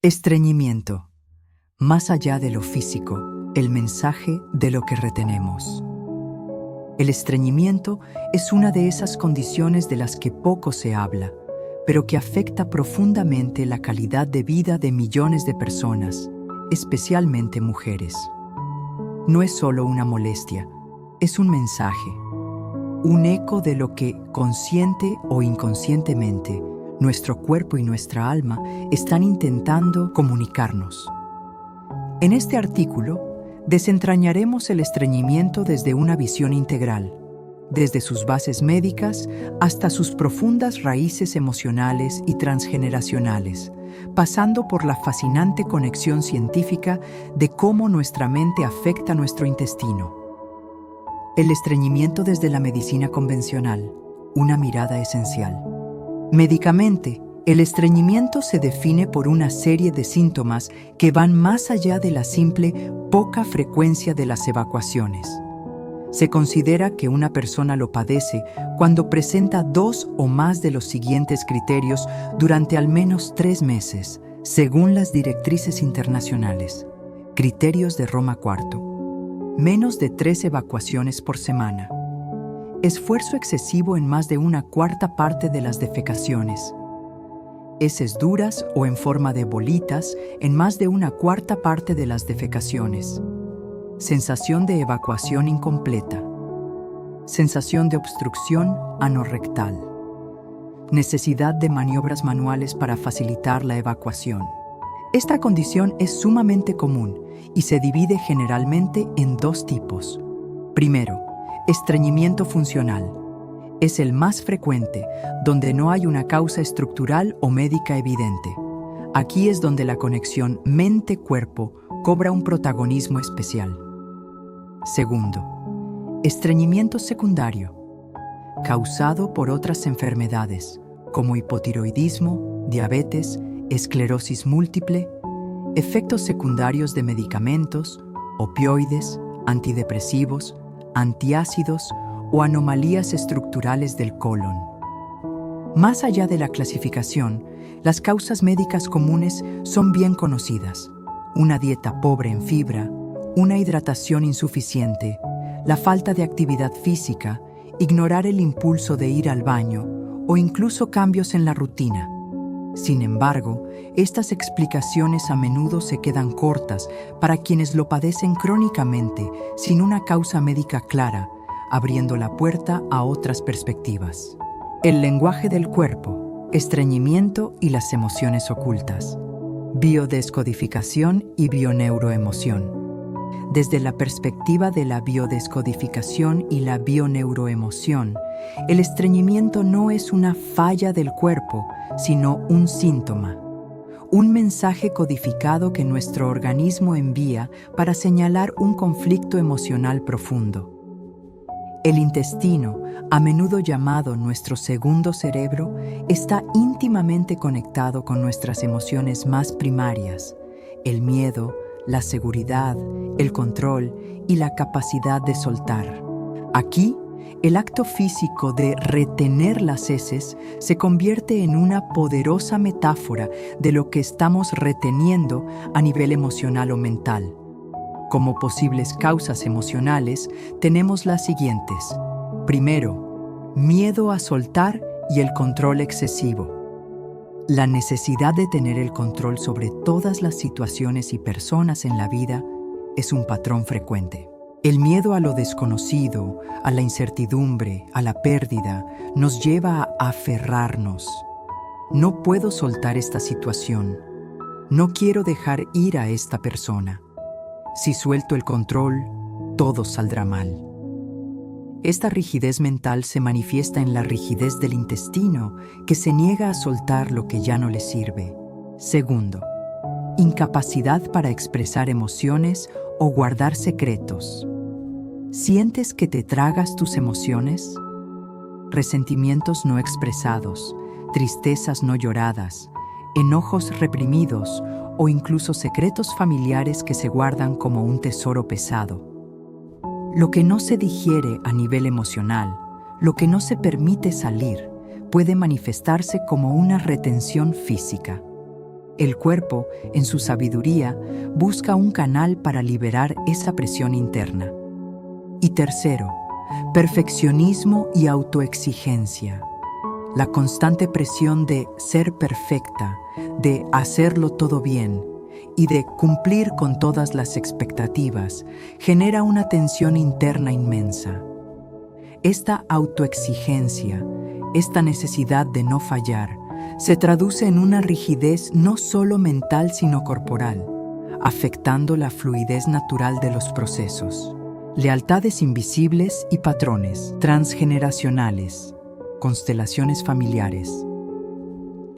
Estreñimiento. Más allá de lo físico, el mensaje de lo que retenemos. El estreñimiento es una de esas condiciones de las que poco se habla, pero que afecta profundamente la calidad de vida de millones de personas, especialmente mujeres. No es solo una molestia, es un mensaje, un eco de lo que, consciente o inconscientemente, nuestro cuerpo y nuestra alma están intentando comunicarnos. En este artículo, desentrañaremos el estreñimiento desde una visión integral, desde sus bases médicas hasta sus profundas raíces emocionales y transgeneracionales, pasando por la fascinante conexión científica de cómo nuestra mente afecta nuestro intestino. El estreñimiento desde la medicina convencional, una mirada esencial. Médicamente, el estreñimiento se define por una serie de síntomas que van más allá de la simple poca frecuencia de las evacuaciones. Se considera que una persona lo padece cuando presenta 2 o más de los siguientes criterios durante al menos 3 meses, según las directrices internacionales. Criterios de Roma IV. Menos de 3 evacuaciones por semana. Esfuerzo excesivo en más de 1/4 parte de las defecaciones. Heces duras o en forma de bolitas en más de 1/4 parte de las defecaciones. Sensación de evacuación incompleta. Sensación de obstrucción anorrectal. Necesidad de maniobras manuales para facilitar la evacuación. Esta condición es sumamente común y se divide generalmente en 2 tipos. Primero, estreñimiento funcional. Es el más frecuente, donde no hay una causa estructural o médica evidente. Aquí es donde la conexión mente-cuerpo cobra un protagonismo especial. Segundo, estreñimiento secundario, causado por otras enfermedades, como hipotiroidismo, diabetes, esclerosis múltiple, efectos secundarios de medicamentos, opioides, antidepresivos, antiácidos o anomalías estructurales del colon. Más allá de la clasificación, las causas médicas comunes son bien conocidas: una dieta pobre en fibra, una hidratación insuficiente, la falta de actividad física, ignorar el impulso de ir al baño o incluso cambios en la rutina. Sin embargo, estas explicaciones a menudo se quedan cortas para quienes lo padecen crónicamente sin una causa médica clara, abriendo la puerta a otras perspectivas. El lenguaje del cuerpo, estreñimiento y las emociones ocultas. Biodescodificación y bioneuroemoción. Desde la perspectiva de la biodescodificación y la bioneuroemoción, el estreñimiento no es una falla del cuerpo, sino un síntoma, un mensaje codificado que nuestro organismo envía para señalar un conflicto emocional profundo. El intestino, a menudo llamado nuestro segundo cerebro, está íntimamente conectado con nuestras emociones más primarias: el miedo, la seguridad, el control y la capacidad de soltar. Aquí, el acto físico de retener las heces se convierte en una poderosa metáfora de lo que estamos reteniendo a nivel emocional o mental. Como posibles causas emocionales, tenemos las siguientes. Primero, miedo a soltar y el control excesivo. La necesidad de tener el control sobre todas las situaciones y personas en la vida es un patrón frecuente. El miedo a lo desconocido, a la incertidumbre, a la pérdida, nos lleva a aferrarnos. No puedo soltar esta situación. No quiero dejar ir a esta persona. Si suelto el control, todo saldrá mal. Esta rigidez mental se manifiesta en la rigidez del intestino, que se niega a soltar lo que ya no le sirve. Segundo, incapacidad para expresar emociones o guardar secretos. ¿Sientes que te tragas tus emociones? Resentimientos no expresados, tristezas no lloradas, enojos reprimidos o incluso secretos familiares que se guardan como un tesoro pesado. Lo que no se digiere a nivel emocional, lo que no se permite salir, puede manifestarse como una retención física. El cuerpo, en su sabiduría, busca un canal para liberar esa presión interna. Y tercero, perfeccionismo y autoexigencia. La constante presión de ser perfecta, de hacerlo todo bien y de cumplir con todas las expectativas genera una tensión interna inmensa. Esta autoexigencia, esta necesidad de no fallar, se traduce en una rigidez no solo mental sino corporal, afectando la fluidez natural de los procesos. Lealtades invisibles y patrones transgeneracionales, constelaciones familiares.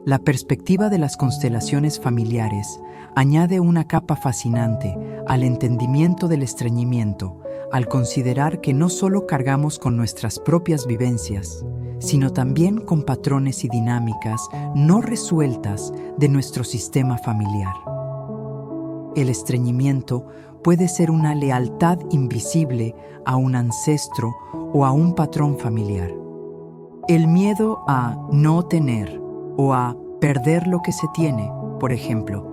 La perspectiva de las constelaciones familiares añade una capa fascinante al entendimiento del estreñimiento, al considerar que no solo cargamos con nuestras propias vivencias, sino también con patrones y dinámicas no resueltas de nuestro sistema familiar. El estreñimiento puede ser una lealtad invisible a un ancestro o a un patrón familiar. El miedo a no tener o a perder lo que se tiene, por ejemplo.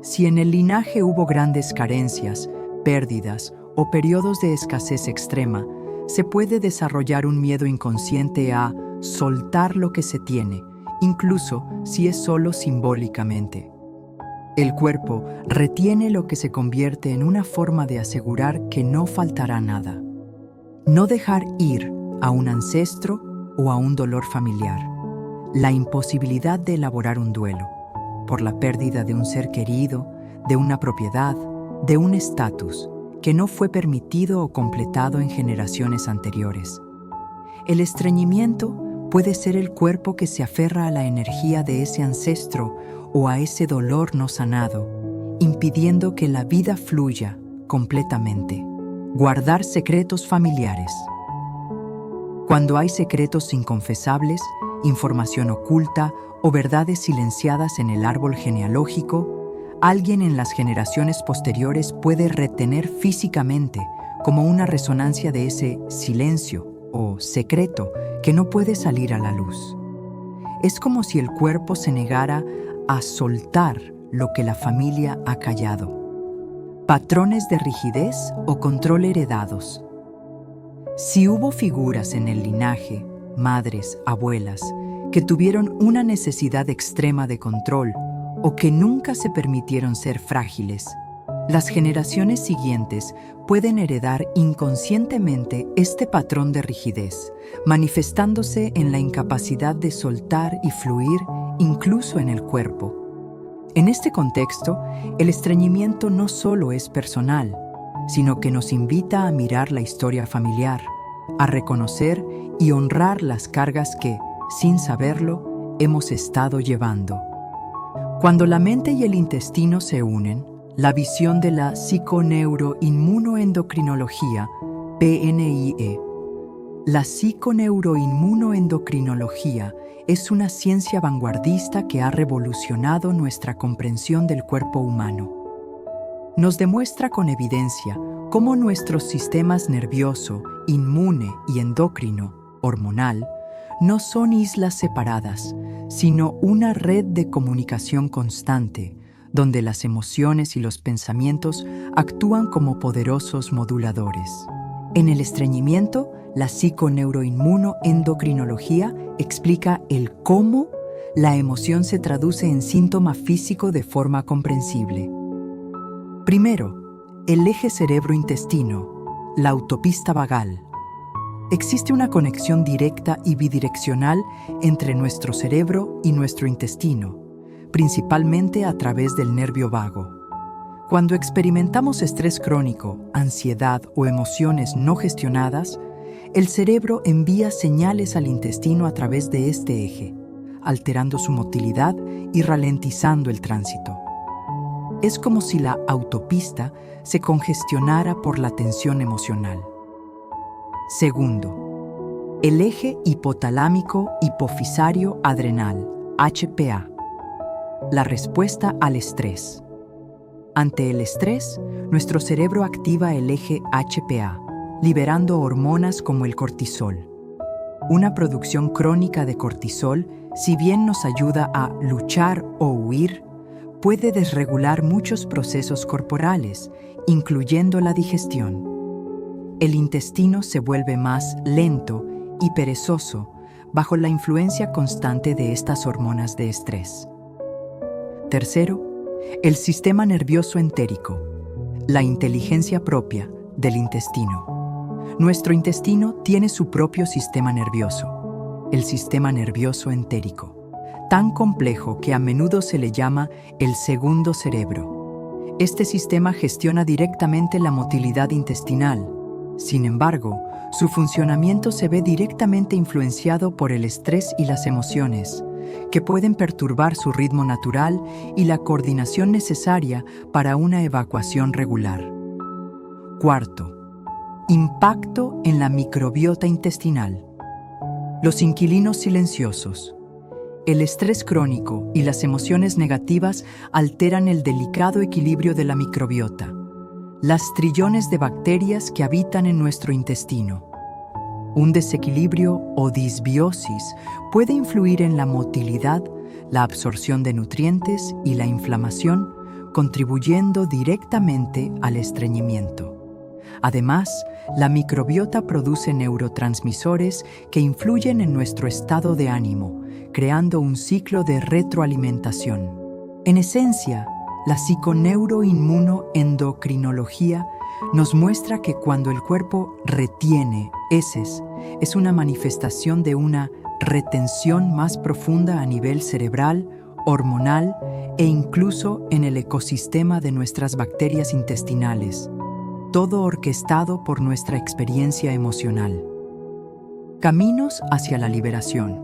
Si en el linaje hubo grandes carencias, pérdidas o periodos de escasez extrema, se puede desarrollar un miedo inconsciente a soltar lo que se tiene, incluso si es solo simbólicamente. El cuerpo retiene lo que se convierte en una forma de asegurar que no faltará nada. No dejar ir a un ancestro o a un dolor familiar. La imposibilidad de elaborar un duelo por la pérdida de un ser querido, de una propiedad, de un estatus que no fue permitido o completado en generaciones anteriores. El estreñimiento puede ser el cuerpo que se aferra a la energía de ese ancestro o a ese dolor no sanado, impidiendo que la vida fluya completamente. Guardar secretos familiares. Cuando hay secretos inconfesables, información oculta o verdades silenciadas en el árbol genealógico, alguien en las generaciones posteriores puede retener físicamente como una resonancia de ese silencio o secreto que no puede salir a la luz. Es como si el cuerpo se negara a soltar lo que la familia ha callado. Patrones de rigidez o control heredados. Si hubo figuras en el linaje, madres, abuelas, que tuvieron una necesidad extrema de control o que nunca se permitieron ser frágiles, las generaciones siguientes pueden heredar inconscientemente este patrón de rigidez, manifestándose en la incapacidad de soltar y fluir incluso en el cuerpo. En este contexto, el estreñimiento no solo es personal, sino que nos invita a mirar la historia familiar, a reconocer y honrar las cargas que, sin saberlo, hemos estado llevando. Cuando la mente y el intestino se unen, la visión de la psiconeuroinmunoendocrinología, PNIE. La psiconeuroinmunoendocrinología es una ciencia vanguardista que ha revolucionado nuestra comprensión del cuerpo humano. Nos demuestra con evidencia cómo nuestros sistemas nervioso, inmune y endocrino, hormonal, no son islas separadas, sino una red de comunicación constante, donde las emociones y los pensamientos actúan como poderosos moduladores. En el estreñimiento, la psiconeuroinmunoendocrinología explica el cómo la emoción se traduce en síntoma físico de forma comprensible. Primero, el eje cerebro-intestino, la autopista vagal. Existe una conexión directa y bidireccional entre nuestro cerebro y nuestro intestino, principalmente a través del nervio vago. Cuando experimentamos estrés crónico, ansiedad o emociones no gestionadas, el cerebro envía señales al intestino a través de este eje, alterando su motilidad y ralentizando el tránsito. Es como si la autopista se congestionara por la tensión emocional. Segundo, el eje hipotalámico hipofisario adrenal, HPA. La respuesta al estrés. Ante el estrés, nuestro cerebro activa el eje HPA, liberando hormonas como el cortisol. Una producción crónica de cortisol, si bien nos ayuda a luchar o huir, puede desregular muchos procesos corporales, incluyendo la digestión. El intestino se vuelve más lento y perezoso bajo la influencia constante de estas hormonas de estrés. Tercero, el sistema nervioso entérico, la inteligencia propia del intestino. Nuestro intestino tiene su propio sistema nervioso, el sistema nervioso entérico, tan complejo que a menudo se le llama el segundo cerebro. Este sistema gestiona directamente la motilidad intestinal. Sin embargo, su funcionamiento se ve directamente influenciado por el estrés y las emociones, que pueden perturbar su ritmo natural y la coordinación necesaria para una evacuación regular. Cuarto, impacto en la microbiota intestinal. Los inquilinos silenciosos. El estrés crónico y las emociones negativas alteran el delicado equilibrio de la microbiota, las trillones de bacterias que habitan en nuestro intestino. Un desequilibrio o disbiosis puede influir en la motilidad, la absorción de nutrientes y la inflamación, contribuyendo directamente al estreñimiento. Además, la microbiota produce neurotransmisores que influyen en nuestro estado de ánimo, creando un ciclo de retroalimentación. En esencia, la psiconeuroinmunoendocrinología nos muestra que cuando el cuerpo retiene heces, es una manifestación de una retención más profunda a nivel cerebral, hormonal e incluso en el ecosistema de nuestras bacterias intestinales, todo orquestado por nuestra experiencia emocional. Caminos hacia la liberación.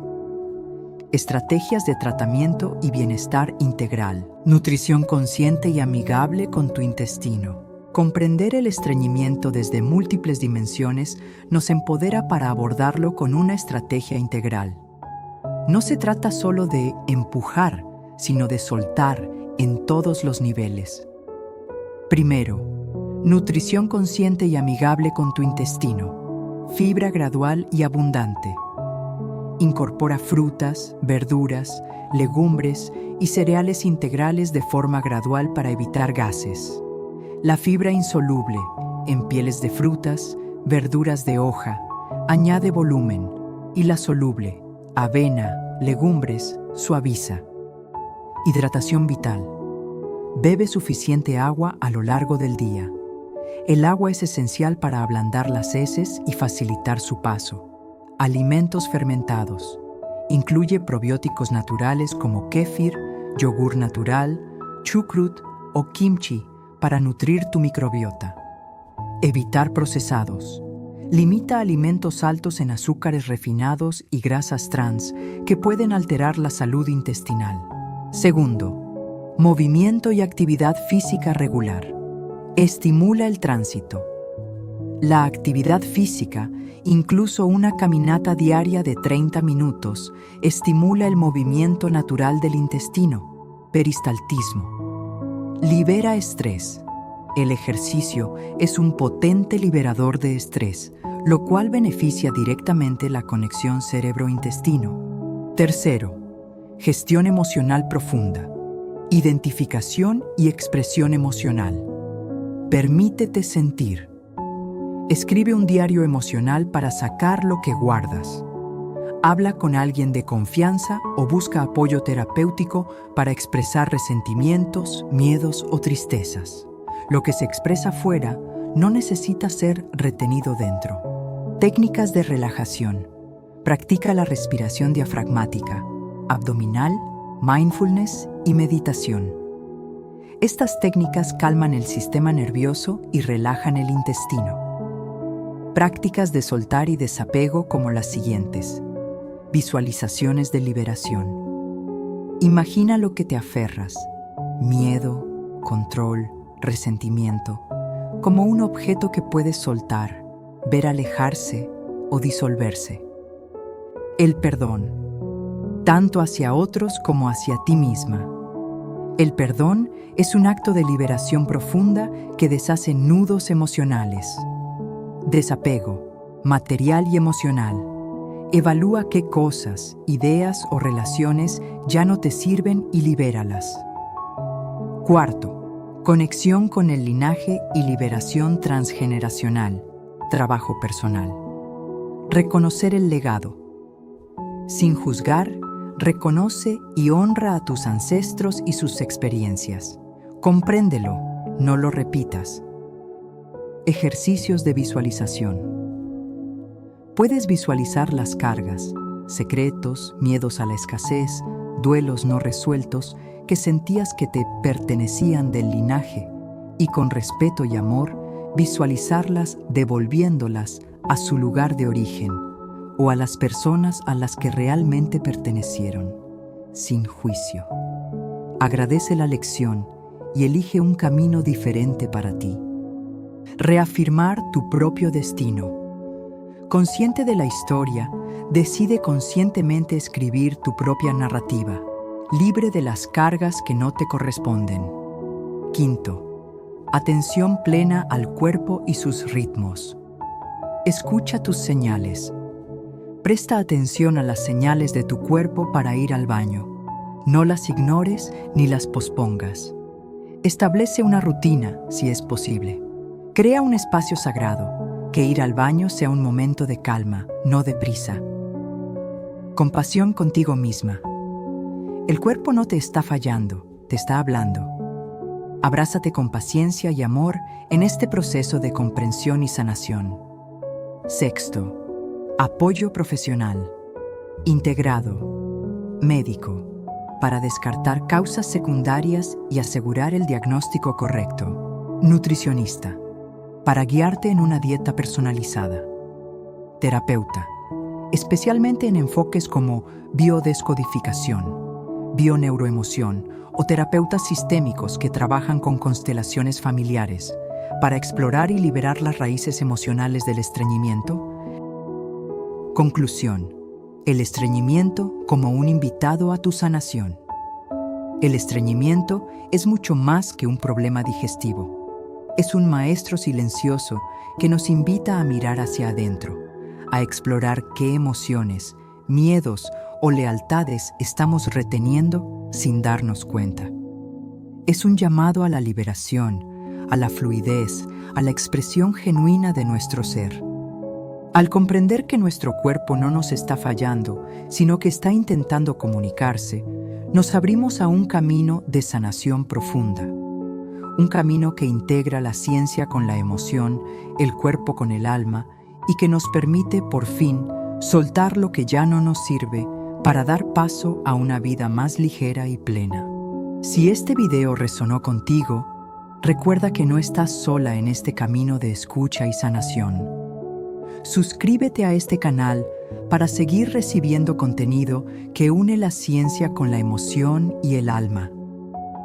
Estrategias de tratamiento y bienestar integral. Nutrición consciente y amigable con tu intestino. Comprender el estreñimiento desde múltiples dimensiones nos empodera para abordarlo con una estrategia integral. No se trata solo de empujar, sino de soltar en todos los niveles. Primero, nutrición consciente y amigable con tu intestino. Fibra gradual y abundante. Incorpora frutas, verduras, legumbres y cereales integrales de forma gradual para evitar gases. La fibra insoluble, en pieles de frutas, verduras de hoja, añade volumen, y la soluble, avena, legumbres, suaviza. Hidratación vital. Bebe suficiente agua a lo largo del día. El agua es esencial para ablandar las heces y facilitar su paso. Alimentos fermentados. Incluye probióticos naturales como kéfir, yogur natural, chucrut o kimchi para nutrir tu microbiota. Evitar procesados. Limita alimentos altos en azúcares refinados y grasas trans que pueden alterar la salud intestinal. Segundo, movimiento y actividad física regular. Estimula el tránsito. La actividad física, incluso una caminata diaria de 30 minutos, estimula el movimiento natural del intestino, peristaltismo. Libera estrés. El ejercicio es un potente liberador de estrés, lo cual beneficia directamente la conexión cerebro-intestino. Tercero, gestión emocional profunda. Identificación y expresión emocional. Permítete sentir. Escribe un diario emocional para sacar lo que guardas. Habla con alguien de confianza o busca apoyo terapéutico para expresar resentimientos, miedos o tristezas. Lo que se expresa fuera no necesita ser retenido dentro. Técnicas de relajación. Practica la respiración diafragmática, abdominal, mindfulness y meditación. Estas técnicas calman el sistema nervioso y relajan el intestino. Prácticas de soltar y desapego como las siguientes. Visualizaciones de liberación. Imagina lo que te aferras, miedo, control, resentimiento, como un objeto que puedes soltar, ver alejarse o disolverse. El perdón, tanto hacia otros como hacia ti misma. El perdón es un acto de liberación profunda que deshace nudos emocionales. Desapego, material y emocional. Evalúa qué cosas, ideas o relaciones ya no te sirven y libéralas. Cuarto, conexión con el linaje y liberación transgeneracional, trabajo personal. Reconocer el legado. Sin juzgar, reconoce y honra a tus ancestros y sus experiencias. Compréndelo, no lo repitas. Ejercicios de visualización. Puedes visualizar las cargas, secretos, miedos a la escasez, duelos no resueltos que sentías que te pertenecían del linaje y con respeto y amor visualizarlas devolviéndolas a su lugar de origen o a las personas a las que realmente pertenecieron, sin juicio. Agradece la lección y elige un camino diferente para ti. Reafirmar tu propio destino. Consciente de la historia, decide conscientemente escribir tu propia narrativa, libre de las cargas que no te corresponden. Quinto, atención plena al cuerpo y sus ritmos. Escucha tus señales. Presta atención a las señales de tu cuerpo para ir al baño. No las ignores ni las pospongas. Establece una rutina, si es posible. Crea un espacio sagrado, que ir al baño sea un momento de calma, no de prisa. Compasión contigo misma. El cuerpo no te está fallando, te está hablando. Abrázate con paciencia y amor en este proceso de comprensión y sanación. Sexto, apoyo profesional, integrado, médico, para descartar causas secundarias y asegurar el diagnóstico correcto. Nutricionista, para guiarte en una dieta personalizada. Terapeuta, especialmente en enfoques como biodescodificación, bioneuroemoción o terapeutas sistémicos que trabajan con constelaciones familiares para explorar y liberar las raíces emocionales del estreñimiento. Conclusión. El estreñimiento como un invitado a tu sanación. El estreñimiento es mucho más que un problema digestivo. Es un maestro silencioso que nos invita a mirar hacia adentro, a explorar qué emociones, miedos o lealtades estamos reteniendo sin darnos cuenta. Es un llamado a la liberación, a la fluidez, a la expresión genuina de nuestro ser. Al comprender que nuestro cuerpo no nos está fallando, sino que está intentando comunicarse, nos abrimos a un camino de sanación profunda. Un camino que integra la ciencia con la emoción, el cuerpo con el alma, y que nos permite, por fin, soltar lo que ya no nos sirve para dar paso a una vida más ligera y plena. Si este video resonó contigo, recuerda que no estás sola en este camino de escucha y sanación. Suscríbete a este canal para seguir recibiendo contenido que une la ciencia con la emoción y el alma.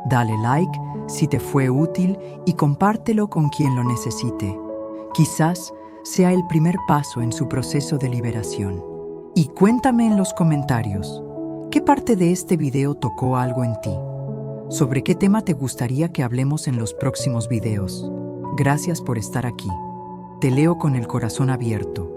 Dale like si te fue útil y compártelo con quien lo necesite. Quizás sea el primer paso en su proceso de liberación. Y cuéntame en los comentarios, ¿qué parte de este video tocó algo en ti? ¿Sobre qué tema te gustaría que hablemos en los próximos videos? Gracias por estar aquí. Te leo con el corazón abierto.